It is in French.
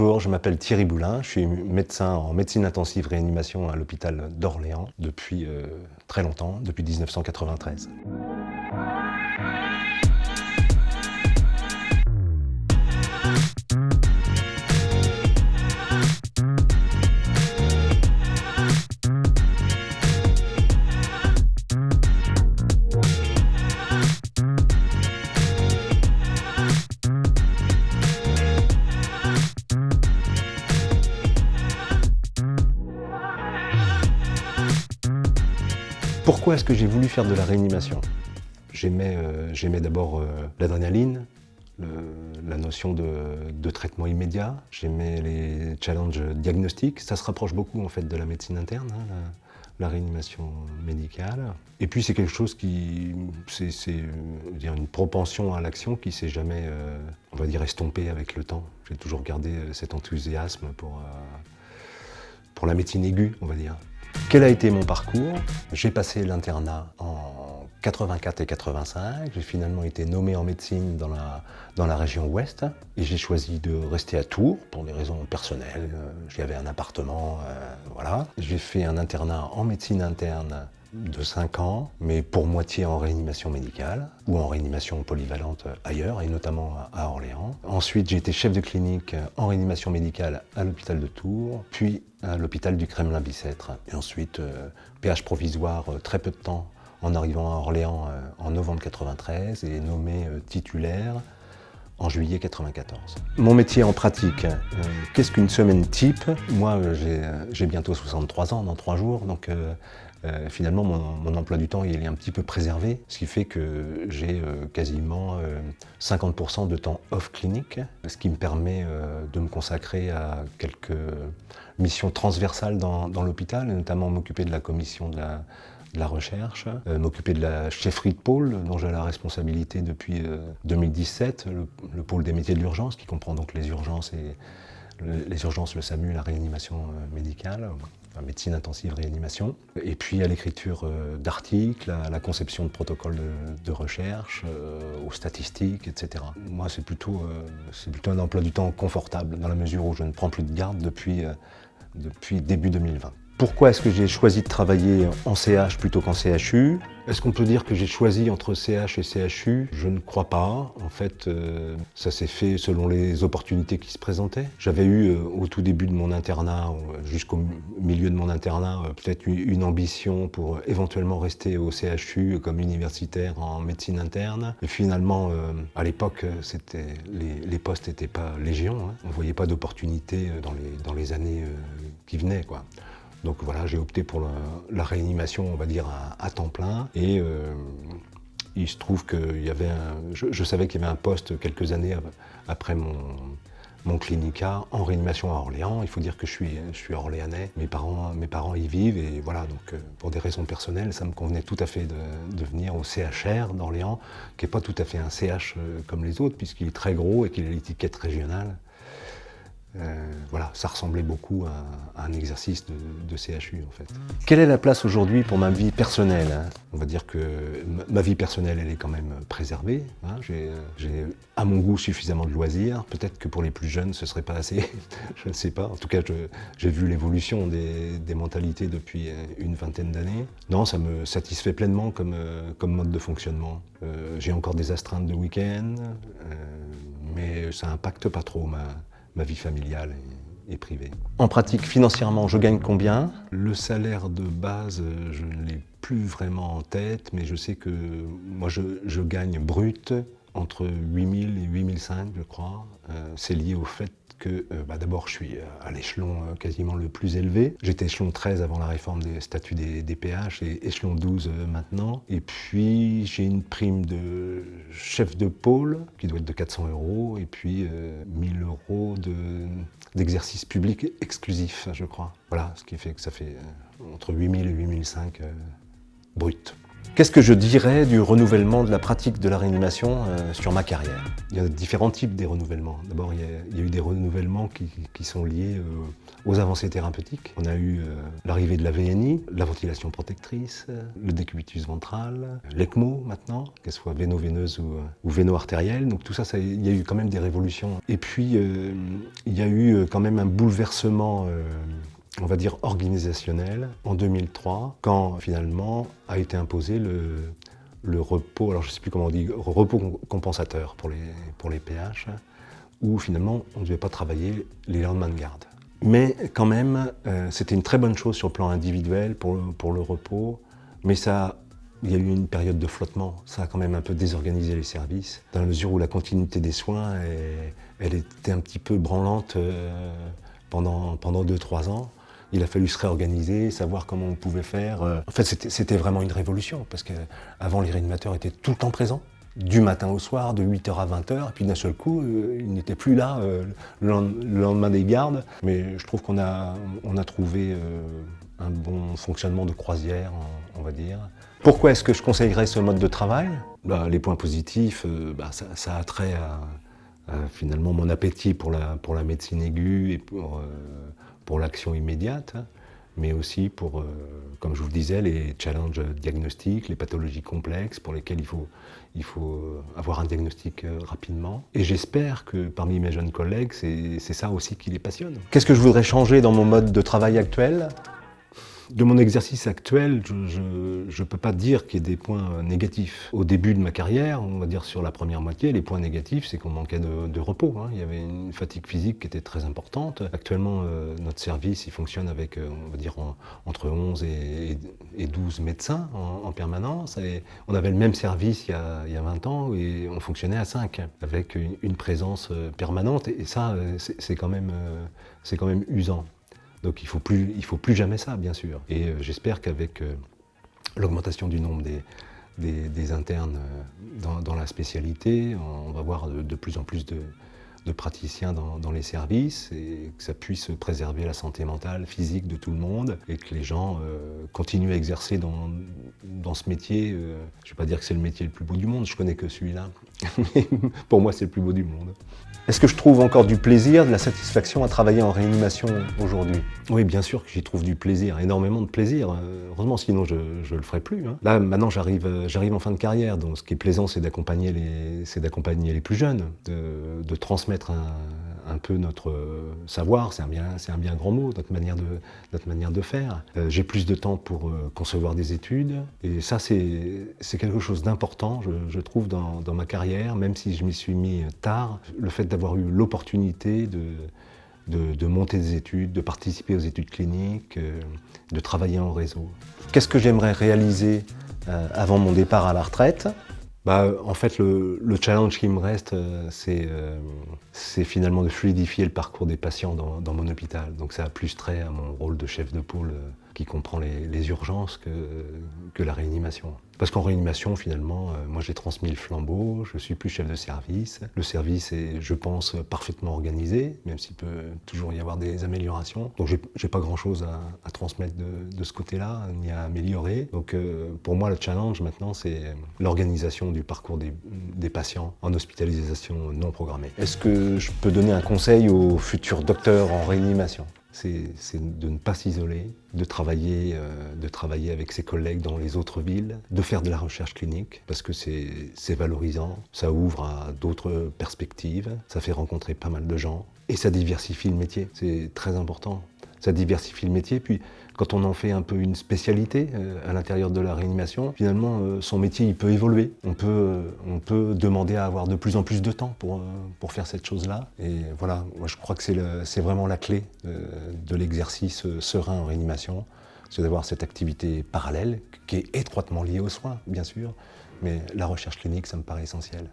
Bonjour, je m'appelle Thierry Boulin, je suis médecin en médecine intensive réanimation à l'hôpital d'Orléans depuis très longtemps, depuis 1993. Pourquoi est-ce que j'ai voulu faire de la réanimation? J'aimais d'abord l'adrénaline, la notion de traitement immédiat, j'aimais les challenges diagnostiques, ça se rapproche beaucoup en fait de la médecine interne, hein, la réanimation médicale. Et puis c'est quelque chose qui, c'est une propension à l'action qui s'est jamais, on va dire, estompée avec le temps. J'ai toujours gardé cet enthousiasme pour la médecine aiguë, on va dire. Quel a été mon parcours? J'ai passé l'internat en 84 et 85, j'ai finalement été nommé en médecine dans la région ouest et j'ai choisi de rester à Tours pour des raisons personnelles. J'avais un appartement, voilà. J'ai fait un internat en médecine interne de 5 ans, mais pour moitié en réanimation médicale ou en réanimation polyvalente ailleurs, et notamment à Orléans. Ensuite, j'ai été chef de clinique en réanimation médicale à l'hôpital de Tours, puis à l'hôpital du Kremlin-Bicêtre. Et ensuite, PH provisoire très peu de temps en arrivant à Orléans en novembre 93 et nommé titulaire en juillet 94. Mon métier en pratique, qu'est-ce qu'une semaine type? Moi, j'ai bientôt 63 ans dans 3 jours, donc finalement mon emploi du temps il est un petit peu préservé, ce qui fait que j'ai quasiment 50% de temps off clinique, ce qui me permet de me consacrer à quelques missions transversales dans l'hôpital, et notamment m'occuper de la commission de la recherche, m'occuper de la chefferie de pôle dont j'ai la responsabilité depuis 2017, le pôle des métiers de l'urgence qui comprend donc les urgences, le SAMU, la réanimation médicale, enfin, médecine intensive réanimation, et puis à l'écriture d'articles, à la conception de protocoles de recherche, aux statistiques, etc. Moi c'est plutôt un emploi du temps confortable dans la mesure où je ne prends plus de garde depuis début 2020. Pourquoi est-ce que j'ai choisi de travailler en CH plutôt qu'en CHU? Est-ce qu'on peut dire que j'ai choisi entre CH et CHU? Je ne crois pas. En fait, ça s'est fait selon les opportunités qui se présentaient. J'avais eu au tout début de mon internat, jusqu'au milieu de mon internat, peut-être une ambition pour éventuellement rester au CHU comme universitaire en médecine interne. Et finalement, à l'époque, les postes n'étaient pas légion, hein. On ne voyait pas d'opportunités dans les années qui venaient, quoi. Donc voilà, j'ai opté pour la réanimation, on va dire, à temps plein. Et il se trouve qu'il y avait je savais qu'il y avait un poste quelques années après mon clinica en réanimation à Orléans. Il faut dire que je suis orléanais, mes parents y vivent et voilà, donc pour des raisons personnelles, ça me convenait tout à fait de venir au CHR d'Orléans, qui n'est pas tout à fait un CH comme les autres, puisqu'il est très gros et qu'il a l'étiquette régionale. Voilà, ça ressemblait beaucoup à un exercice de CHU en fait. Quelle est la place aujourd'hui pour ma vie personnelle, hein? On va dire que ma vie personnelle elle est quand même préservée, hein. J'ai à mon goût suffisamment de loisirs, peut-être que pour les plus jeunes ce serait pas assez, je ne sais pas. En tout cas j'ai vu l'évolution des mentalités depuis une vingtaine d'années. Non, ça me satisfait pleinement comme mode de fonctionnement. J'ai encore des astreintes de week-end, mais ça impacte pas trop ma vie familiale et privée. En pratique, financièrement, je gagne combien? Le salaire de base, je ne l'ai plus vraiment en tête, mais je sais que moi, je gagne brut entre 8 000 et 8 500, je crois. C'est lié au fait que d'abord je suis à l'échelon quasiment le plus élevé. J'étais échelon 13 avant la réforme des statuts des PH et échelon 12 maintenant. Et puis j'ai une prime de chef de pôle qui doit être de 400 € et puis 1000 € d'exercice public exclusif, je crois. Voilà, ce qui fait que ça fait entre 8 000 et 8 500 brut. Qu'est-ce que je dirais du renouvellement de la pratique de la réanimation sur ma carrière? Il y a différents types des renouvellements. D'abord, il y a eu des renouvellements qui sont liés aux avancées thérapeutiques. On a eu l'arrivée de la VNI, la ventilation protectrice, le décubitus ventral, l'ECMO maintenant, qu'elle soit véno-veineuse ou véno-artérielle. Donc tout ça, il y a eu quand même des révolutions. Et puis, il y a eu quand même un bouleversement on va dire organisationnel, en 2003, quand finalement a été imposé le repos, alors je ne sais plus comment on dit, repos compensateur pour les PH, où finalement on ne devait pas travailler les lendemains de garde. Mais quand même, c'était une très bonne chose sur le plan individuel pour le repos, mais il y a eu une période de flottement, ça a quand même un peu désorganisé les services, dans la mesure où la continuité des soins, elle était un petit peu branlante pendant 2-3 ans. Il a fallu se réorganiser, savoir comment on pouvait faire. En fait, c'était vraiment une révolution, parce qu'avant, les réanimateurs étaient tout le temps présents, du matin au soir, de 8h à 20h, et puis d'un seul coup, ils n'étaient plus là le lendemain des gardes. Mais je trouve qu'on a trouvé un bon fonctionnement de croisière, on va dire. Pourquoi est-ce que je conseillerais ce mode de travail? Les points positifs, ça a trait à finalement mon appétit pour la médecine aiguë et pour l'action immédiate, mais aussi pour, comme je vous le disais, les challenges diagnostiques, les pathologies complexes pour lesquelles il faut avoir un diagnostic rapidement. Et j'espère que parmi mes jeunes collègues, c'est ça aussi qui les passionne. Qu'est-ce que je voudrais changer dans mon mode de travail actuel ? De mon exercice actuel, je ne peux pas dire qu'il y ait des points négatifs. Au début de ma carrière, on va dire sur la première moitié, les points négatifs, c'est qu'on manquait de repos. Il y avait une fatigue physique qui était très importante. Actuellement, notre service il fonctionne avec, on va dire, entre 11 et 12 médecins en permanence. Et on avait le même service il y a 20 ans et on fonctionnait à 5, avec une présence permanente. Et ça, c'est quand même usant. Donc il faut plus jamais ça, bien sûr. Et j'espère qu'avec l'augmentation du nombre des internes dans la spécialité, on va voir de plus en plus de praticiens dans les services et que ça puisse préserver la santé mentale, physique de tout le monde et que les gens continuent à exercer dans ce métier. Je ne vais pas dire que c'est le métier le plus beau du monde, je connais que celui-là, mais pour moi c'est le plus beau du monde. Est-ce que je trouve encore du plaisir, de la satisfaction à travailler en réanimation aujourd'hui? Oui, bien sûr que j'y trouve du plaisir, énormément de plaisir. Heureusement, sinon je ne le ferais plus. Là, maintenant, j'arrive en fin de carrière, donc ce qui est plaisant, c'est d'accompagner les plus jeunes, de transmettre un peu notre savoir, c'est un bien grand mot, notre manière de faire. J'ai plus de temps pour concevoir des études, et ça, c'est quelque chose d'important, je trouve, dans ma carrière, même si je m'y suis mis tard. Le fait d'avoir eu l'opportunité de monter des études, de participer aux études cliniques, de travailler en réseau. Qu'est-ce que j'aimerais réaliser avant mon départ à la retraite ? En fait, le challenge qui me reste, c'est finalement de fluidifier le parcours des patients dans mon hôpital. Donc ça a plus trait à mon rôle de chef de pôle qui comprend les urgences que la réanimation. Parce qu'en réanimation, finalement, moi j'ai transmis le flambeau, je suis plus chef de service. Le service est, je pense, parfaitement organisé, même s'il peut toujours y avoir des améliorations. Donc j'ai pas grand-chose à transmettre de ce côté-là, ni à améliorer. Donc pour moi, le challenge maintenant, c'est l'organisation du parcours des patients en hospitalisation non programmée. Est-ce que je peux donner un conseil aux futurs docteurs en réanimation ? C'est de ne pas s'isoler, de travailler avec ses collègues dans les autres villes, de faire de la recherche clinique, parce que c'est valorisant, ça ouvre à d'autres perspectives, ça fait rencontrer pas mal de gens, et ça diversifie le métier, c'est très important. Ça diversifie le métier, puis quand on en fait un peu une spécialité à l'intérieur de la réanimation, finalement son métier il peut évoluer. On peut demander à avoir de plus en plus de temps pour faire cette chose-là. Et voilà, moi je crois que c'est vraiment la clé de l'exercice serein en réanimation, c'est d'avoir cette activité parallèle qui est étroitement liée aux soins, bien sûr, mais la recherche clinique, ça me paraît essentiel.